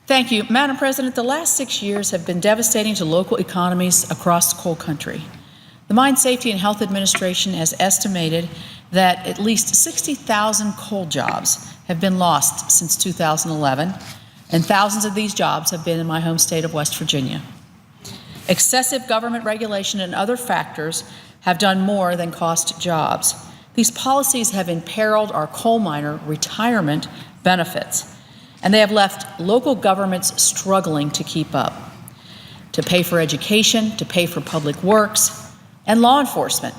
Thank you. Madam President, the last 6 years have been devastating to local economies across the coal country. The Mine Safety and Health Administration has estimated that at least 60,000 coal jobs have been lost since 2011, and thousands of these jobs have been in my home state of West Virginia. Excessive government regulation and other factors have done more than cost jobs. These policies have imperiled our coal miner retirement benefits, and they have left local governments struggling to keep up, to pay for education, to pay for public works, and law enforcement.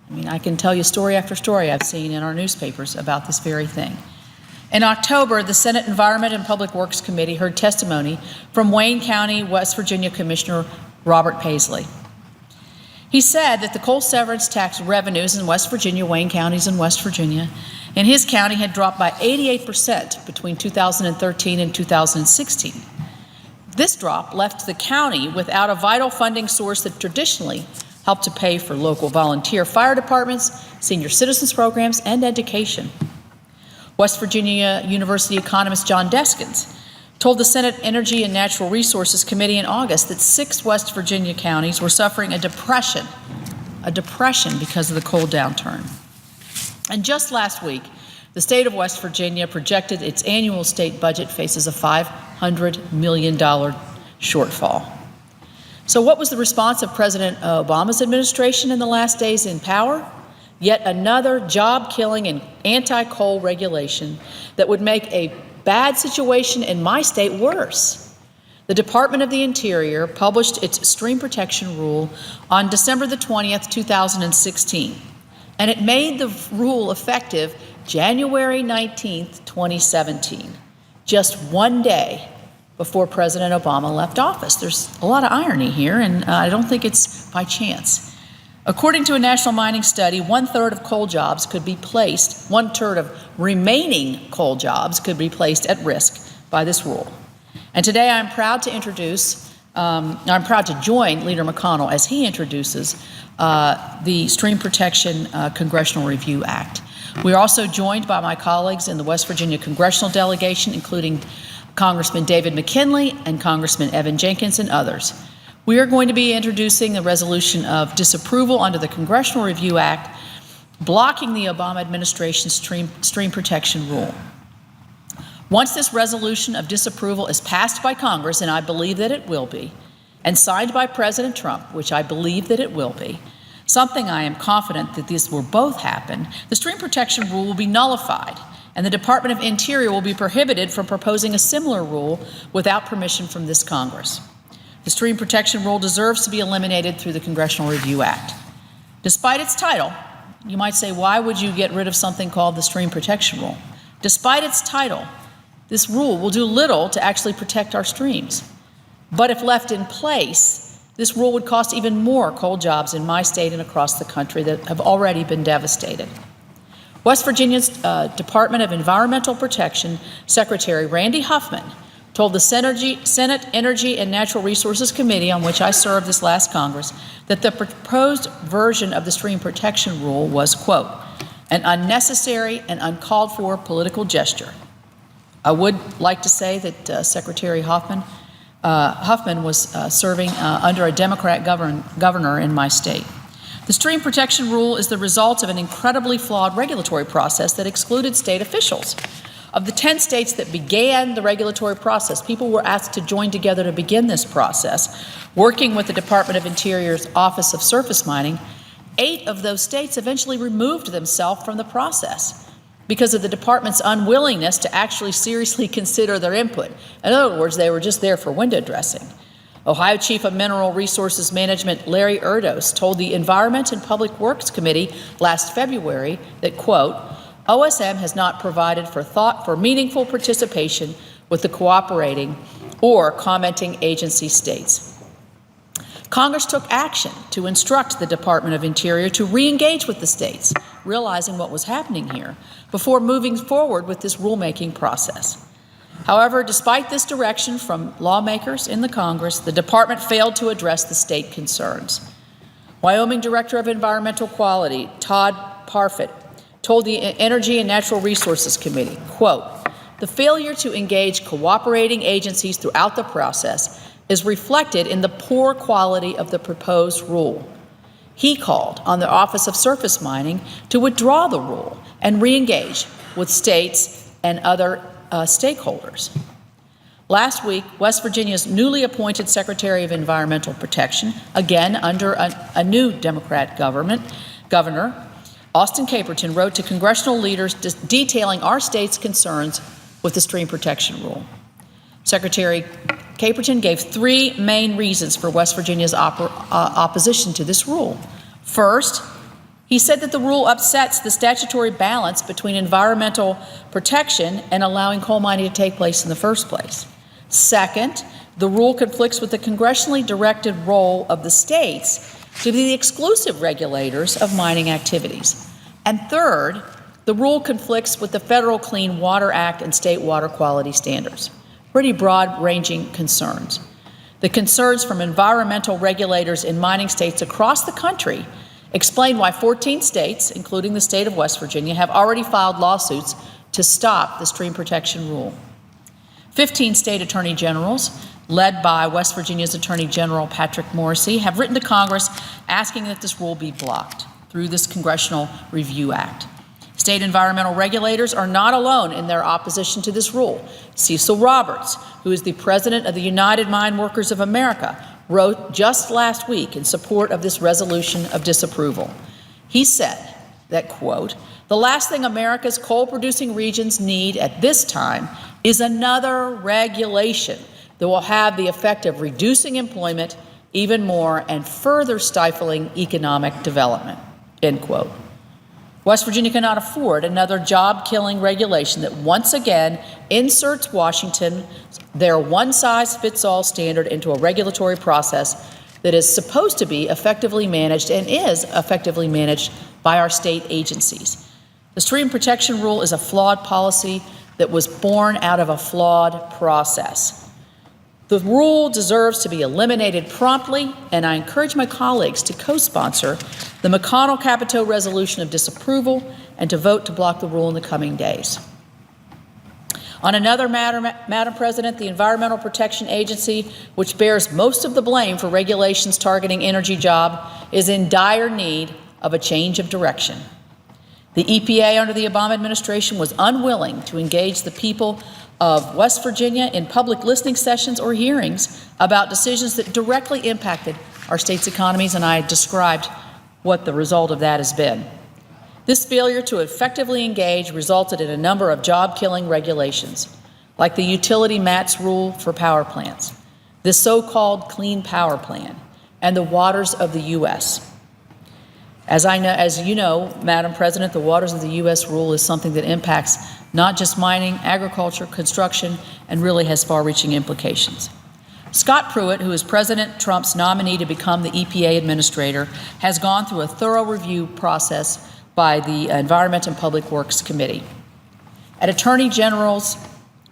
I mean, I can tell you story after story I've seen in our newspapers about this very thing. In October, the Senate Environment and Public Works Committee heard testimony from Wayne County, West Virginia Commissioner Robert Paisley. He said that the coal severance tax revenues in West Virginia, Wayne County's in West Virginia, in his county had dropped by 88% between 2013 and 2016. This drop left the county without a vital funding source that traditionally helped to pay for local volunteer fire departments, senior citizens programs, and education. West Virginia University economist John Deskins told the Senate Energy and Natural Resources Committee in August that 6 West Virginia counties were suffering a depression because of the coal downturn. And just last week, the state of West Virginia projected its annual state budget faces a $500 million shortfall. So what was the response of President Obama's administration in the last days in power? Yet another job-killing and anti-coal regulation that would make a bad situation in my state worse. The Department of the Interior published its stream protection rule on December the 20th, 2016, and it made the rule effective January 19th, 2017, just one day before President Obama left office. There's a lot of irony here, and I don't think it's by chance. According to a national mining study, 1/3 of coal jobs could be placed, 1/3 of remaining coal jobs could be placed at risk by this rule. And today I'm proud to join Leader McConnell as he introduces the Stream Protection Congressional Review Act. We are also joined by my colleagues in the West Virginia congressional delegation, including Congressman David McKinley and Congressman Evan Jenkins and others. We are going to be introducing a resolution of disapproval under the Congressional Review Act, blocking the Obama administration's stream protection rule. Once this resolution of disapproval is passed by Congress, and I believe that it will be, and signed by President Trump, which I believe that it will be, something I am confident that this will both happen, the stream protection rule will be nullified, and the Department of Interior will be prohibited from proposing a similar rule without permission from this Congress. The stream protection rule deserves to be eliminated through the Congressional Review Act. Despite its title, you might say, why would you get rid of something called the stream protection rule? Despite its title, this rule will do little to actually protect our streams. But if left in place, this rule would cost even more coal jobs in my state and across the country that have already been devastated. West Virginia's Department of Environmental Protection Secretary Randy Huffman told the Senate Energy and Natural Resources Committee, on which I served this last Congress, that the proposed version of the stream protection rule was, quote, an unnecessary and uncalled for political gesture. I would like to say that Secretary Huffman was serving under a Democrat governor in my state. The stream protection rule is the result of an incredibly flawed regulatory process that excluded state officials. Of the 10 states that began the regulatory process, people were asked to join together to begin this process, working with the Department of Interior's Office of Surface Mining. 8 of those states eventually removed themselves from the process because of the department's unwillingness to actually seriously consider their input. In other words, they were just there for window dressing. Ohio Chief of Mineral Resources Management Larry Erdos told the Environment and Public Works Committee last February that, quote, OSM has not provided for meaningful participation with the cooperating or commenting agency states. Congress took action to instruct the Department of Interior to re-engage with the states, realizing what was happening here, before moving forward with this rulemaking process. However, despite this direction from lawmakers in the Congress, the department failed to address the state concerns. Wyoming Director of Environmental Quality, Todd Parfit, told the Energy and Natural Resources Committee, quote, the failure to engage cooperating agencies throughout the process is reflected in the poor quality of the proposed rule. He called on the Office of Surface Mining to withdraw the rule and re-engage with states and other stakeholders. Last week, West Virginia's newly appointed Secretary of Environmental Protection, again under a new Democrat governor, Austin Caperton, wrote to congressional leaders detailing our state's concerns with the stream protection rule. Secretary Caperton gave three main reasons for West Virginia's opposition to this rule. First, he said that the rule upsets the statutory balance between environmental protection and allowing coal mining to take place in the first place. Second, the rule conflicts with the congressionally directed role of the states to be the exclusive regulators of mining activities. And third, the rule conflicts with the Federal Clean Water Act and state water quality standards. Pretty broad-ranging concerns. The concerns from environmental regulators in mining states across the country explain why 14 states, including the state of West Virginia, have already filed lawsuits to stop the stream protection rule. 15 state attorney generals, led by West Virginia's Attorney General Patrick Morrisey, have written to Congress asking that this rule be blocked through this Congressional Review Act. State environmental regulators are not alone in their opposition to this rule. Cecil Roberts, who is the president of the United Mine Workers of America, wrote just last week in support of this resolution of disapproval. He said that, quote, "The last thing America's coal-producing regions need at this time is another regulation that will have the effect of reducing employment even more and further stifling economic development," end quote. West Virginia cannot afford another job-killing regulation that once again inserts Washington, their one-size-fits-all standard, into a regulatory process that is supposed to be effectively managed and is effectively managed by our state agencies. The stream protection rule is a flawed policy that was born out of a flawed process. The rule deserves to be eliminated promptly, and I encourage my colleagues to co-sponsor the McConnell-Capito resolution of disapproval and to vote to block the rule in the coming days. On another matter, Madam President, the Environmental Protection Agency, which bears most of the blame for regulations targeting energy jobs, is in dire need of a change of direction. The EPA under the Obama administration was unwilling to engage the people of West Virginia in public listening sessions or hearings about decisions that directly impacted our state's economies, and I described what the result of that has been. This failure to effectively engage resulted in a number of job-killing regulations, like the utility MATS rule for power plants, the so-called Clean Power Plan, and the waters of the U.S. As you know, Madam President, the waters of the U.S. rule is something that impacts not just mining, agriculture, construction, and really has far-reaching implications. Scott Pruitt, who is President Trump's nominee to become the EPA administrator, has gone through a thorough review process by the Environment and Public Works Committee. At Attorney General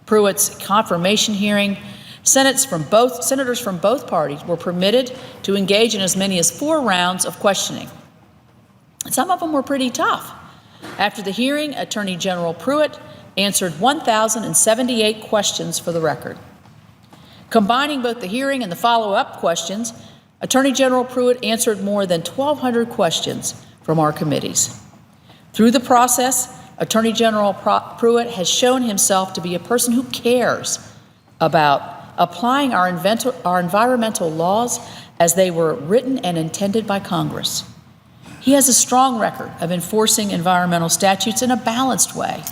Pruitt's confirmation hearing, senators from both parties were permitted to engage in as many as 4 rounds of questioning. Some of them were pretty tough. After the hearing, Attorney General Pruitt answered 1,078 questions for the record. Combining both the hearing and the follow-up questions, Attorney General Pruitt answered more than 1,200 questions from our committees. Through the process, Attorney General Pruitt has shown himself to be a person who cares about applying our environmental laws as they were written and intended by Congress. He has a strong record of enforcing environmental statutes in a balanced way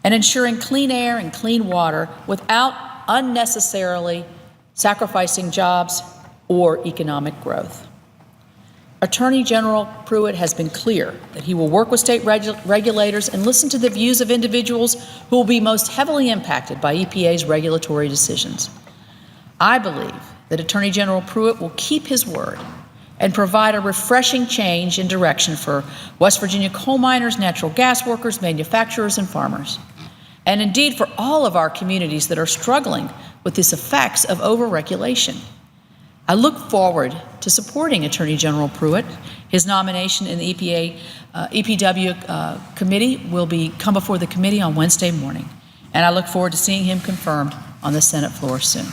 and ensuring clean air and clean water without unnecessarily sacrificing jobs or economic growth. Attorney General Pruitt has been clear that he will work with state regulators and listen to the views of individuals who will be most heavily impacted by EPA's regulatory decisions. I believe that Attorney General Pruitt will keep his word and provide a refreshing change in direction for West Virginia coal miners, natural gas workers, manufacturers, and farmers, and indeed for all of our communities that are struggling with these effects of overregulation. I look forward to supporting Attorney General Pruitt. His nomination in the EPW committee will come before the committee on Wednesday morning. and I look forward to seeing him confirmed on the Senate floor soon.